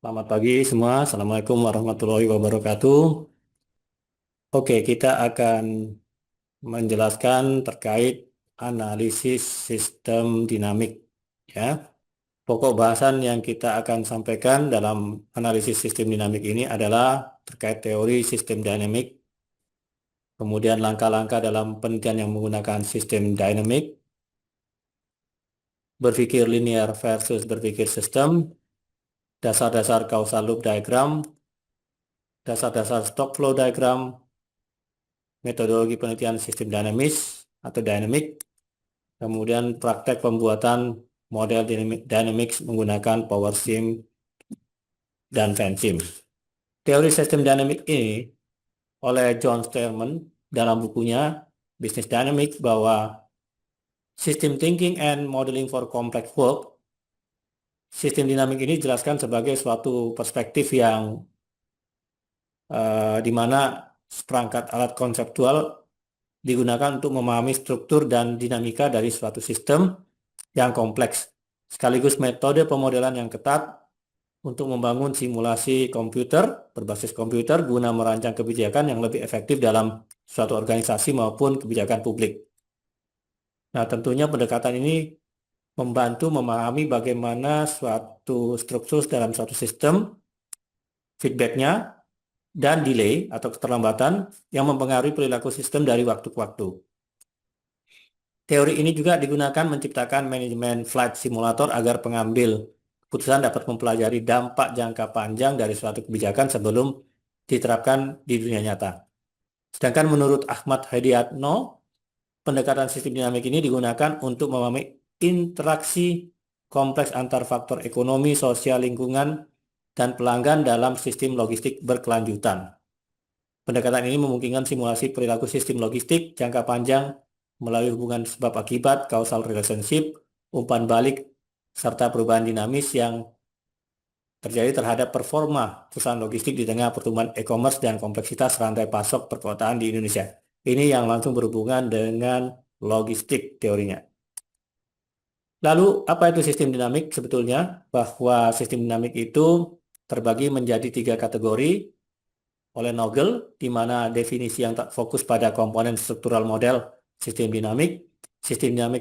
Selamat pagi semua. Assalamualaikum warahmatullahi wabarakatuh. Oke, kita akan menjelaskan terkait analisis sistem dinamik. Ya, pokok bahasan yang kita akan sampaikan dalam analisis sistem dinamik ini adalah terkait teori sistem dinamik, kemudian langkah-langkah dalam penelitian yang menggunakan sistem dinamik, berpikir linear versus berpikir sistem, dasar-dasar causal loop diagram, dasar-dasar stock flow diagram, metodologi penelitian sistem dinamis atau dynamic, kemudian praktek pembuatan model dynamics menggunakan power sim dan fansim. Teori sistem dinamik ini oleh John Sterman dalam bukunya Business Dynamics bahwa System Thinking and Modeling for Complex Work, sistem dinamik ini dijelaskan sebagai suatu perspektif yang di mana seperangkat alat konseptual digunakan untuk memahami struktur dan dinamika dari suatu sistem yang kompleks, sekaligus metode pemodelan yang ketat untuk membangun simulasi komputer berbasis komputer guna merancang kebijakan yang lebih efektif dalam suatu organisasi maupun kebijakan publik. Nah, tentunya pendekatan ini membantu memahami bagaimana suatu struktur dalam suatu sistem, feedbacknya, dan delay atau keterlambatan yang mempengaruhi perilaku sistem dari waktu ke waktu. Teori ini juga digunakan menciptakan manajemen flight simulator agar pengambil keputusan dapat mempelajari dampak jangka panjang dari suatu kebijakan sebelum diterapkan di dunia nyata. Sedangkan menurut Ahmad Hadiatno, pendekatan sistem dinamik ini digunakan untuk memahami interaksi kompleks antar faktor ekonomi, sosial, lingkungan, dan pelanggan dalam sistem logistik berkelanjutan. Pendekatan ini memungkinkan simulasi perilaku sistem logistik jangka panjang melalui hubungan sebab akibat, causal relationship, umpan balik, serta perubahan dinamis yang terjadi terhadap performa perusahaan logistik di tengah pertumbuhan e-commerce dan kompleksitas rantai pasok perkotaan di Indonesia. Ini yang langsung berhubungan dengan logistik teorinya. Lalu, apa itu sistem dinamik sebetulnya? Bahwa sistem dinamik itu terbagi menjadi 3 kategori oleh Nagel, di mana definisi yang tak fokus pada komponen struktural model sistem dinamik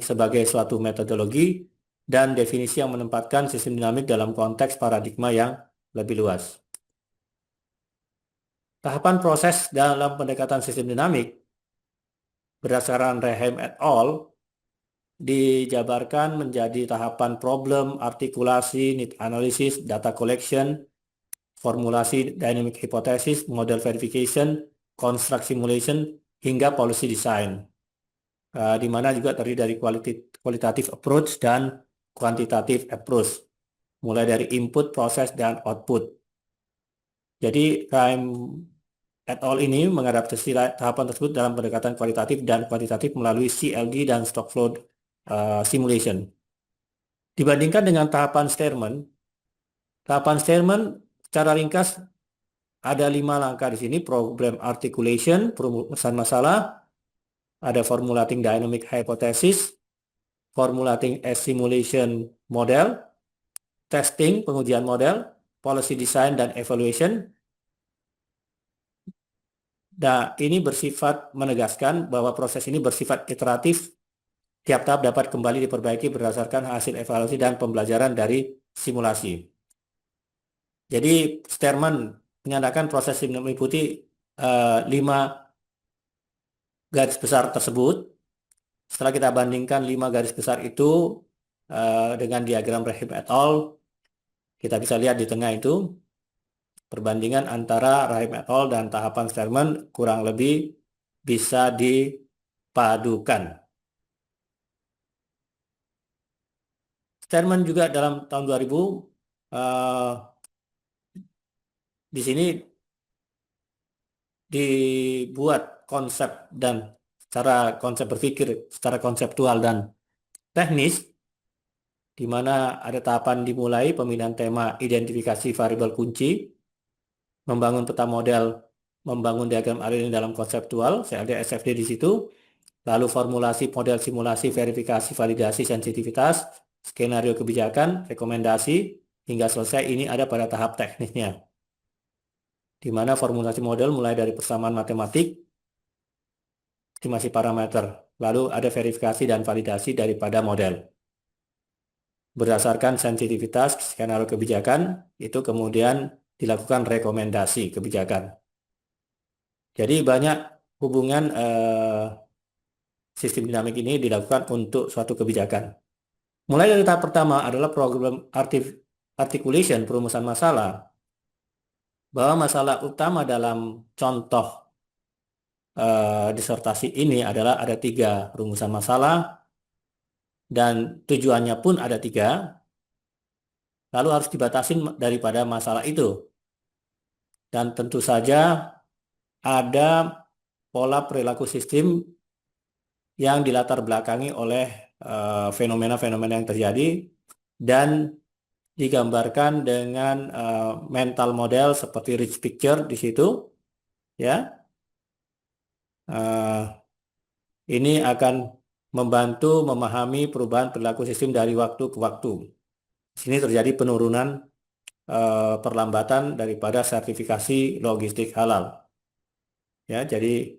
sebagai suatu metodologi, dan definisi yang menempatkan sistem dinamik dalam konteks paradigma yang lebih luas. Tahapan proses dalam pendekatan sistem dinamik berdasarkan Rehem et al. Dijabarkan menjadi tahapan problem, artikulasi, need analysis, data collection, formulasi dynamic hypothesis, model verification, construct simulation, hingga policy design. Di mana juga terdiri dari qualitative approach dan quantitative approach, mulai dari input, proses, dan output. Jadi, Rehem et al. Ini mengadaptasi tahapan tersebut dalam pendekatan kualitatif dan kuantitatif melalui CLD dan stock flow simulation. Dibandingkan dengan tahapan Sterman secara ringkas ada 5 langkah di sini: problem articulation, perumusan masalah, ada formulating dynamic hypothesis, formulating a simulation model, testing, pengujian model, policy design, dan evaluation. Nah, ini bersifat menegaskan bahwa proses ini bersifat iteratif. Tiap tahap dapat kembali diperbaiki berdasarkan hasil evaluasi dan pembelajaran dari simulasi. Jadi, Sterman menyatakan proses ini meliputi 5 garis besar tersebut. Setelah kita bandingkan 5 garis besar itu dengan diagram Rehem et al., kita bisa lihat di tengah itu perbandingan antara Rehem et al. Dan tahapan Sterman kurang lebih bisa dipadukan. Sterman juga dalam tahun 2000 di sini dibuat konsep dan secara konsep berpikir secara konseptual dan teknis, di mana ada tahapan dimulai pemilihan tema identifikasi variabel kunci, membangun peta model, membangun diagram aliran dalam konseptual, CLD SFD di situ, lalu formulasi model simulasi, verifikasi, validasi, sensitivitas, skenario kebijakan, rekomendasi, hingga selesai ini ada pada tahap teknisnya, di mana formulasi model mulai dari persamaan matematik, estimasi parameter, lalu ada verifikasi dan validasi daripada model. Berdasarkan sensitivitas skenario kebijakan, itu kemudian dilakukan rekomendasi kebijakan. Jadi banyak hubungan sistem dinamik ini dilakukan untuk suatu kebijakan. Mulai dari tahap pertama adalah program articulation, perumusan masalah, bahwa masalah utama dalam contoh disertasi ini adalah ada 3 rumusan masalah, dan tujuannya pun ada 3, lalu harus dibatasin daripada masalah itu. Dan tentu saja ada pola perilaku sistem yang dilatar belakangi oleh fenomena-fenomena yang terjadi dan digambarkan dengan mental model seperti rich picture di situ, ya. Ini akan membantu memahami perubahan perilaku sistem dari waktu ke waktu. Di sini terjadi penurunan perlambatan daripada sertifikasi logistik halal. Ya, jadi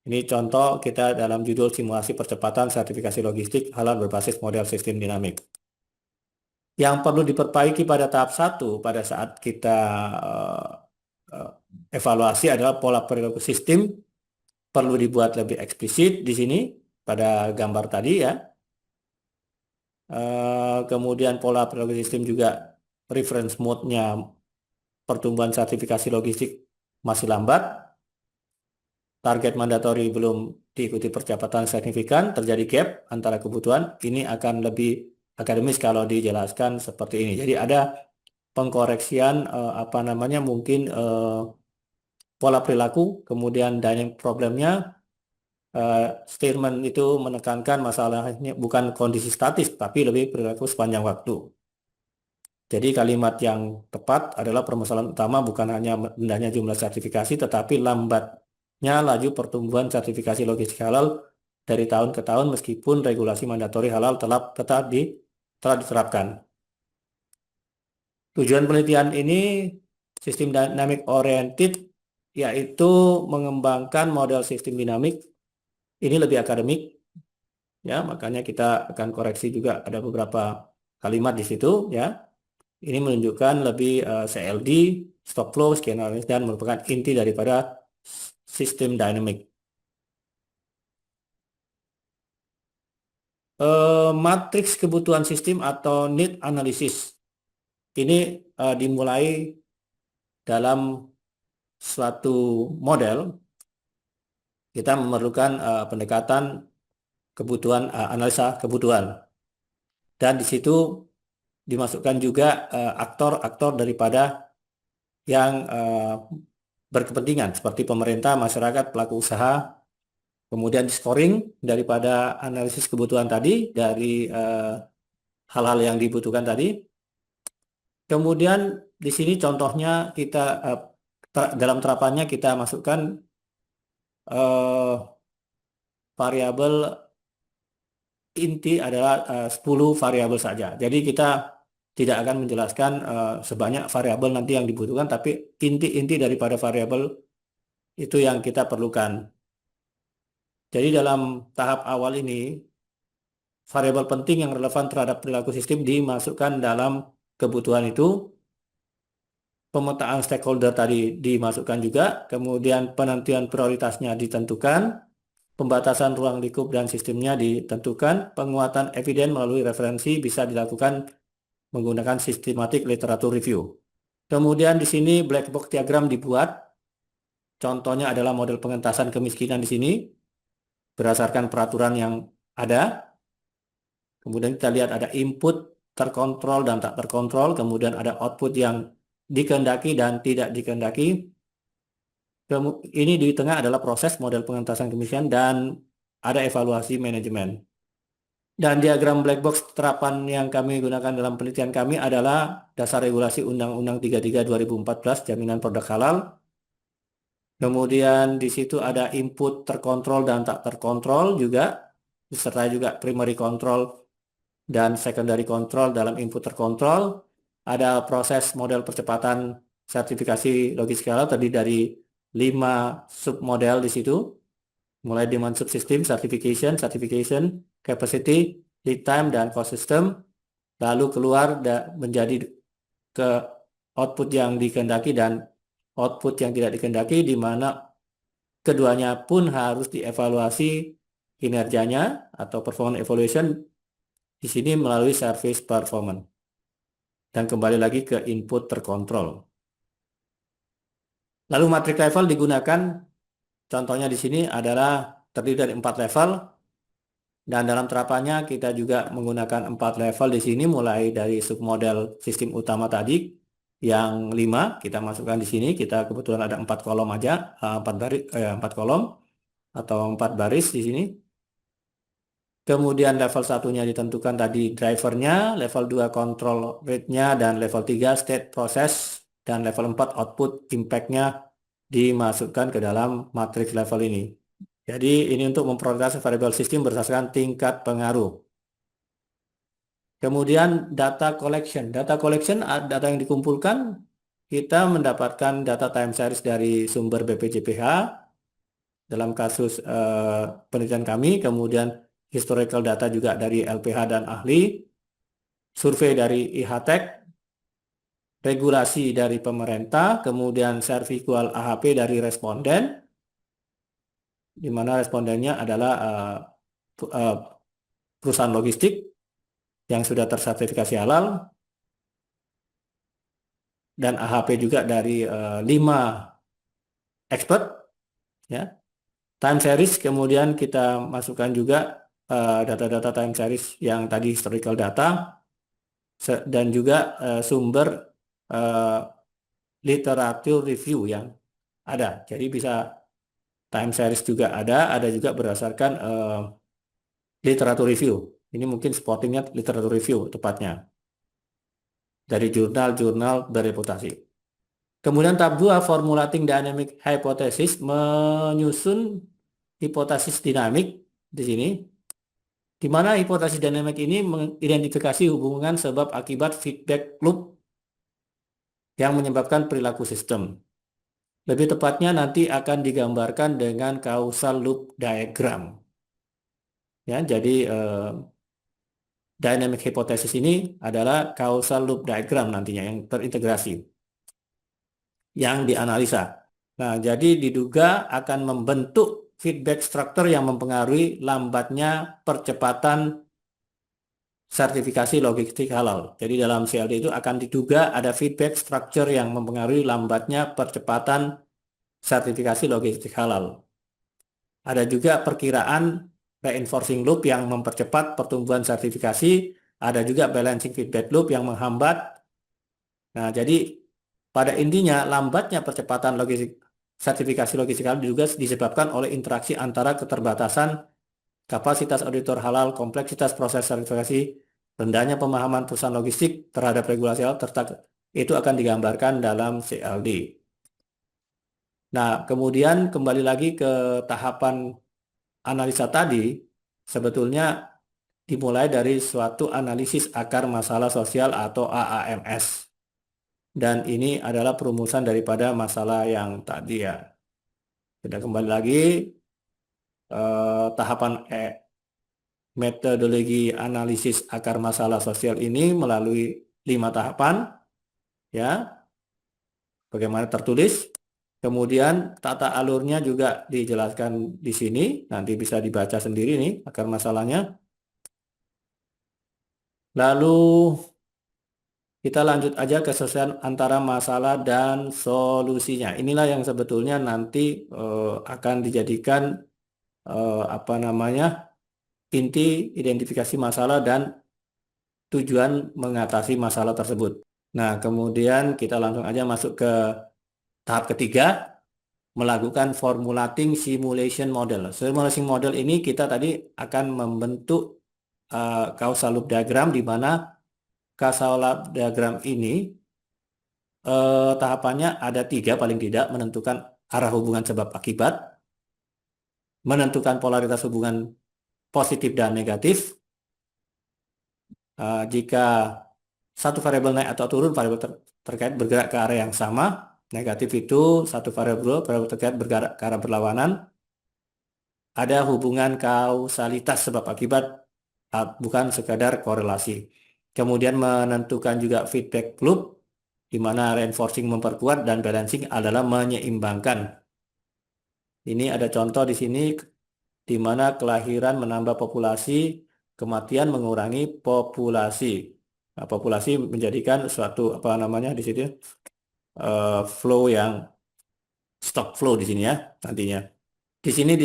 ini contoh kita dalam judul simulasi percepatan sertifikasi logistik halal berbasis model sistem dinamik. Yang perlu diperbaiki pada tahap 1 pada saat kita evaluasi adalah pola perilaku sistem perlu dibuat lebih eksplisit di sini pada gambar tadi, ya. Kemudian pola perilaku sistem juga reference mode-nya pertumbuhan sertifikasi logistik masih lambat. Target mandatori belum diikuti percepatan signifikan, terjadi gap antara kebutuhan. Ini akan lebih akademis kalau dijelaskan seperti ini. Jadi ada pengkoreksian mungkin pola perilaku, kemudian dynamic problemnya. Statement itu menekankan masalahnya bukan kondisi statis, tapi lebih perilaku sepanjang waktu. Jadi kalimat yang tepat adalah permasalahan utama bukan hanya rendahnya jumlah sertifikasi, tetapi lambatnya laju pertumbuhan sertifikasi logistik halal dari tahun ke tahun meskipun regulasi mandatori halal telah diterapkan. Tujuan penelitian ini sistem dynamic oriented, yaitu mengembangkan model sistem dinamik. Ini lebih akademik, ya, makanya kita akan koreksi juga ada beberapa kalimat di situ, ya. Ini menunjukkan lebih CLD, stock flow, skenario, dan merupakan inti daripada sistem dynamic. Matriks kebutuhan sistem atau need analysis ini dimulai dalam suatu model. Kita memerlukan pendekatan kebutuhan, analisa kebutuhan, dan di situ dimasukkan juga aktor-aktor daripada yang berkepentingan seperti pemerintah, masyarakat, pelaku usaha. Kemudian scoring daripada analisis kebutuhan tadi dari hal-hal yang dibutuhkan tadi. Kemudian di sini contohnya kita dalam terapannya kita masukkan variabel inti adalah 10 variabel saja. Jadi kita tidak akan menjelaskan sebanyak variabel nanti yang dibutuhkan, tapi inti-inti daripada variabel itu yang kita perlukan. Jadi dalam tahap awal ini, variabel penting yang relevan terhadap perilaku sistem dimasukkan dalam kebutuhan itu. Pemetaan stakeholder tadi dimasukkan juga, kemudian penentuan prioritasnya ditentukan, pembatasan ruang lingkup dan sistemnya ditentukan, penguatan eviden melalui referensi bisa dilakukan menggunakan systematic literature review. Kemudian di sini black box diagram dibuat. Contohnya adalah model pengentasan kemiskinan di sini berdasarkan peraturan yang ada. Kemudian kita lihat ada input terkontrol dan tak terkontrol, kemudian ada output yang dikehendaki dan tidak dikehendaki. Ini di tengah adalah proses model pengentasan kemiskinan dan ada evaluasi manajemen. Dan diagram black box terapan yang kami gunakan dalam penelitian kami adalah dasar regulasi Undang-Undang 33 2014 jaminan produk halal. Kemudian di situ ada input terkontrol dan tak terkontrol juga, serta juga primary control dan secondary control dalam input terkontrol. ada proses model percepatan sertifikasi logistik halal terdiri dari 5 submodel di situ, mulai demand subsystem, certification, capacity, lead time, dan cost system, lalu keluar menjadi ke output yang dikehendaki dan output yang tidak dikehendaki, di mana keduanya pun harus dievaluasi kinerjanya atau performance evaluation di sini melalui service performance. Dan kembali lagi ke input terkontrol. Lalu matric level digunakan, contohnya di sini adalah terdiri dari 4 level, dan dalam terapannya kita juga menggunakan 4 level di sini, mulai dari submodel sistem utama tadi yang 5 kita masukkan di sini. Kita kebetulan ada 4 kolom aja, 4 kolom atau 4 baris di sini. Kemudian level satunya ditentukan tadi drivernya, level 2 control rate-nya, dan level 3 state process, dan level 4 output impact-nya dimasukkan ke dalam matrix level ini. Jadi ini untuk memprioritaskan variable sistem berdasarkan tingkat pengaruh. Kemudian data collection. Data collection, data yang dikumpulkan, kita mendapatkan data time series dari sumber BPJPH dalam kasus penelitian kami, kemudian historical data juga dari LPH dan ahli, survei dari IHTEC, regulasi dari pemerintah, kemudian servikual AHP dari responden, di mana respondennya adalah perusahaan logistik yang sudah tersertifikasi halal, dan AHP juga dari 5 expert, ya. Time series, kemudian kita masukkan juga data-data time series yang tadi historical data, dan juga sumber literatur review yang ada. Jadi bisa time series juga ada juga berdasarkan literatur review. Ini mungkin spottingnya literatur review tepatnya dari jurnal-jurnal bereputasi. Kemudian tahap 2, formulating dynamic hypothesis, menyusun hipotesis dinamik di sini, di mana hipotesis dinamik ini mengidentifikasi hubungan sebab akibat feedback loop yang menyebabkan perilaku sistem. Lebih tepatnya nanti akan digambarkan dengan causal loop diagram. Ya, jadi dynamic hypothesis ini adalah causal loop diagram nantinya yang terintegrasi, yang dianalisa. Nah, jadi diduga akan membentuk feedback structure yang mempengaruhi lambatnya percepatan sertifikasi logistik halal. Jadi dalam CLD itu akan diduga ada feedback structure yang mempengaruhi lambatnya percepatan sertifikasi logistik halal. Ada juga perkiraan reinforcing loop yang mempercepat pertumbuhan sertifikasi, ada juga balancing feedback loop yang menghambat. Nah, jadi pada intinya lambatnya percepatan sertifikasi logistik halal juga disebabkan oleh interaksi antara keterbatasan kapasitas auditor halal, kompleksitas proses sertifikasi, rendahnya pemahaman perusahaan logistik terhadap regulasi halal, itu akan digambarkan dalam CLD. Nah, kemudian kembali lagi ke tahapan analisa tadi, sebetulnya dimulai dari suatu analisis akar masalah sosial atau AAMS. Dan ini adalah perumusan daripada masalah yang tadi ya. Kita kembali lagi tahapan metodologi analisis akar masalah sosial ini melalui 5 tahapan, ya. Bagaimana tertulis. Kemudian tata alurnya juga dijelaskan di sini, nanti bisa dibaca sendiri nih akar masalahnya. Lalu kita lanjut aja kesesuaian antara masalah dan solusinya. Inilah yang sebetulnya nanti akan dijadikan apa namanya, inti identifikasi masalah dan tujuan mengatasi masalah tersebut. Nah, kemudian kita langsung aja masuk ke tahap ketiga, melakukan formulating simulation model. Simulation model ini kita tadi akan membentuk causal loop diagram, di mana causal loop diagram ini tahapannya ada 3 paling tidak: menentukan arah hubungan sebab akibat, menentukan polaritas hubungan positif dan negatif. Jika satu variabel naik atau turun, variabel terkait bergerak ke arah yang sama. Negatif itu satu variabel terkait bergerak ke arah berlawanan. Ada hubungan kausalitas sebab akibat, bukan sekadar korelasi. Kemudian menentukan juga feedback loop, di mana reinforcing memperkuat dan balancing adalah menyeimbangkan. Ini ada contoh di sini, di mana kelahiran menambah populasi, kematian mengurangi populasi. Nah, populasi menjadikan suatu apa namanya di sini flow yang stock flow di sini ya nantinya. Di sini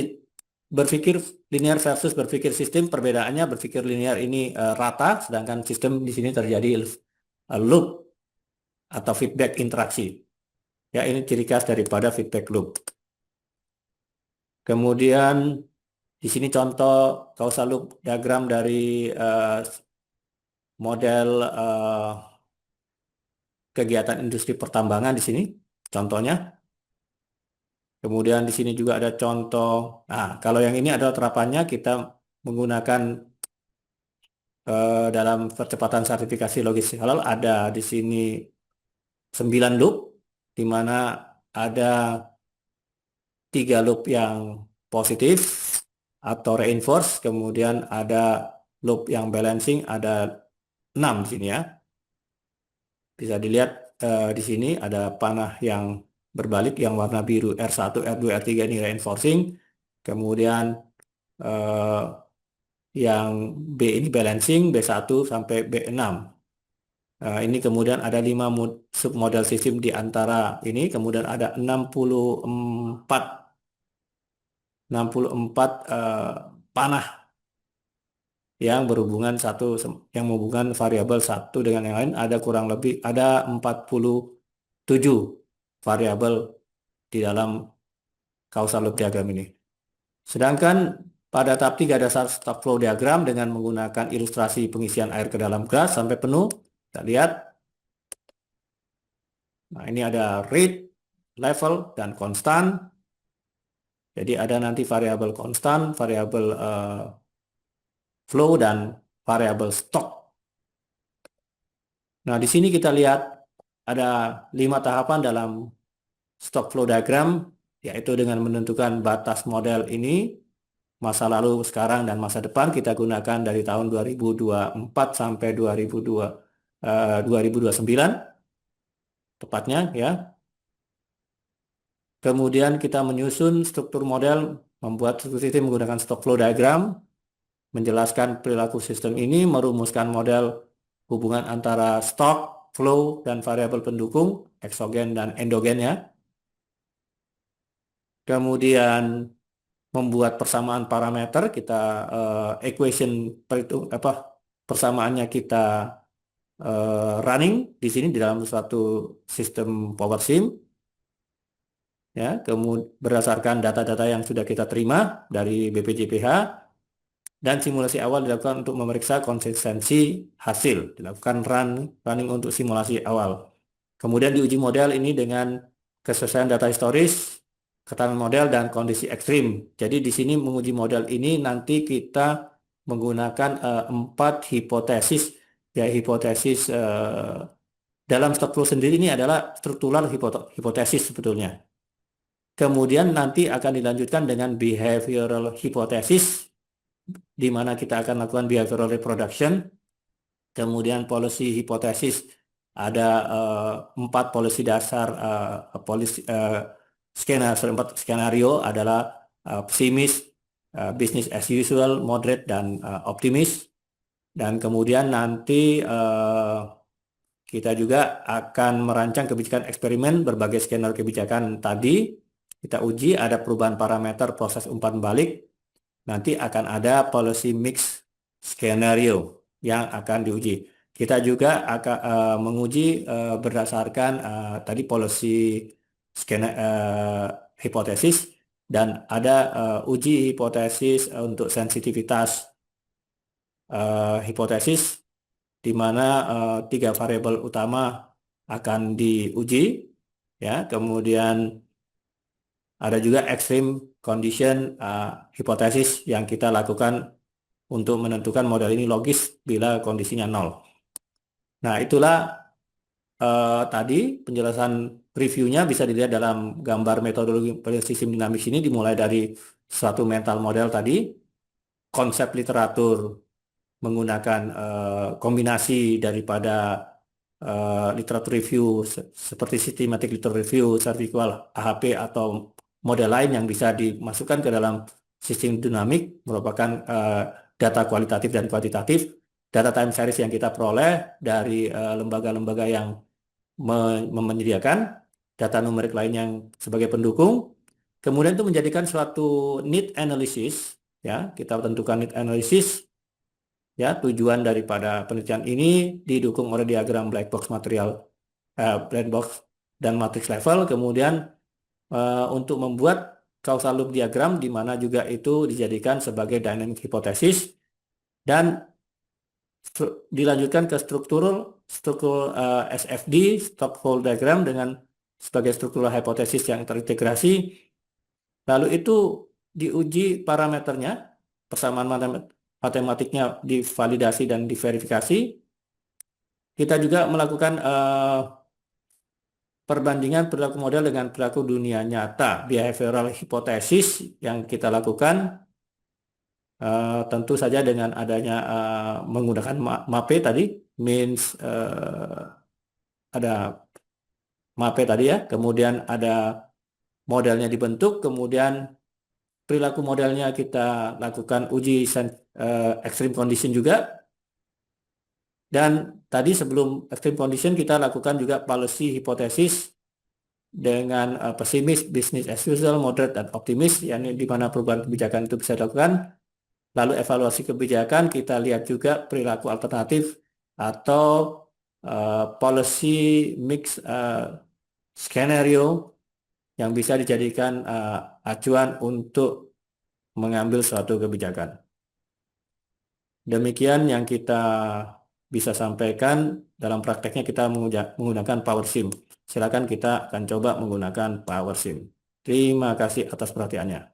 berpikir linear versus berpikir sistem, perbedaannya berpikir linear ini rata, sedangkan sistem di sini terjadi loop atau feedback interaksi. Ya, ini ciri khas daripada feedback loop. Kemudian di sini contoh causal loop diagram dari model kegiatan industri pertambangan di sini contohnya. Kemudian di sini juga ada contoh. Nah, kalau yang ini adalah terapannya kita menggunakan dalam percepatan sertifikasi logistik halal, ada di sini 9 loop, di mana ada 3 loop yang positif atau reinforce, kemudian ada loop yang balancing, ada 6 di sini ya. Bisa dilihat di sini ada panah yang berbalik yang warna biru R1, R2, R3 ini reinforcing. Kemudian eh, yang B ini balancing, B1 sampai B6. Ini kemudian ada 5 submodel sistem di antara ini. Kemudian ada 64 panah yang berhubungan yang menghubungkan variabel satu dengan yang lain. Ada kurang lebih ada 47 variabel di dalam causal loop diagram ini. Sedangkan pada tahap 3 dasar stock flow diagram dengan menggunakan ilustrasi pengisian air ke dalam gelas sampai penuh. Kita lihat. Nah, ini ada rate, level, dan konstan. Jadi ada nanti variabel konstan, variabel flow, dan variabel stock. Nah, di sini kita lihat ada 5 tahapan dalam stock flow diagram, yaitu dengan menentukan batas model ini, masa lalu, sekarang, dan masa depan. Kita gunakan dari tahun 2024 sampai 2029, tepatnya ya. Kemudian kita menyusun struktur model, membuat struktur sistem menggunakan stock flow diagram, menjelaskan perilaku sistem ini, merumuskan model hubungan antara stock, flow, dan variabel pendukung, eksogen dan endogen ya. Kemudian membuat persamaan parameter, kita equation persamaannya kita running di sini di dalam suatu sistem power sim. Ya, kemudian berdasarkan data-data yang sudah kita terima dari BPJPH, dan simulasi awal dilakukan untuk memeriksa konsistensi hasil, dilakukan running untuk simulasi awal. Kemudian diuji model ini dengan kesesuaian data historis, keterangan model, dan kondisi ekstrim. Jadi di sini menguji model ini nanti kita menggunakan 4 hipotesis. Ya, hipotesis dalam stock flow sendiri ini adalah struktural hipotesis sebetulnya. Kemudian nanti akan dilanjutkan dengan behavioral hypothesis, di mana kita akan lakukan behavioral reproduction. Kemudian policy hypothesis, ada 4 policy dasar, skenario adalah pesimis, business as usual, moderate, dan optimis. Dan kemudian nanti kita juga akan merancang kebijakan eksperimen berbagai skenario kebijakan tadi. Kita uji ada perubahan parameter proses umpan balik. Nanti akan ada policy mix skenario yang akan diuji. Kita juga akan menguji berdasarkan tadi policy hipotesis, dan ada uji hipotesis untuk sensitivitas hipotesis, di mana 3 variabel utama akan diuji. Ya, kemudian ada juga extreme condition hipotesis yang kita lakukan untuk menentukan model ini logis bila kondisinya 0. Nah, itulah tadi penjelasan reviewnya bisa dilihat dalam gambar metodologi sistem dinamis ini, dimulai dari suatu mental model tadi, konsep literatur menggunakan kombinasi daripada literatur review seperti systematic literature review, cervical, AHP atau model lain yang bisa dimasukkan ke dalam sistem dinamik merupakan data kualitatif dan kuantitatif, data time series yang kita peroleh dari lembaga-lembaga yang menyediakan, data numerik lain yang sebagai pendukung, kemudian itu menjadikan suatu need analysis, ya kita tentukan need analysis. Ya, tujuan daripada penelitian ini didukung oleh diagram black box material, black box dan matrix level. Kemudian untuk membuat causal loop diagram, di mana juga itu dijadikan sebagai dynamic hypothesis dan dilanjutkan ke struktur SFD, stock fold diagram, dengan sebagai struktural hypothesis yang terintegrasi. Lalu itu diuji parameternya, persamaan matematiknya divalidasi dan diverifikasi. Kita juga melakukan perbandingan perilaku model dengan perilaku dunia nyata, behavioral hypothesis yang kita lakukan tentu saja dengan adanya menggunakan MAPE tadi, means ada MAPE tadi ya, kemudian ada modelnya dibentuk, kemudian perilaku modelnya kita lakukan uji extreme condition juga. Dan tadi sebelum extreme condition kita lakukan juga policy hypothesis dengan pesimis, business as usual, moderate, dan optimis, yakni di mana perubahan kebijakan itu bisa dilakukan. Lalu evaluasi kebijakan kita lihat juga perilaku alternatif atau policy mix skenario yang bisa dijadikan acuan untuk mengambil suatu kebijakan. Demikian yang kita bisa sampaikan. Dalam prakteknya kita menggunakan PowerSim. Silakan kita akan coba menggunakan PowerSim. Terima kasih atas perhatiannya.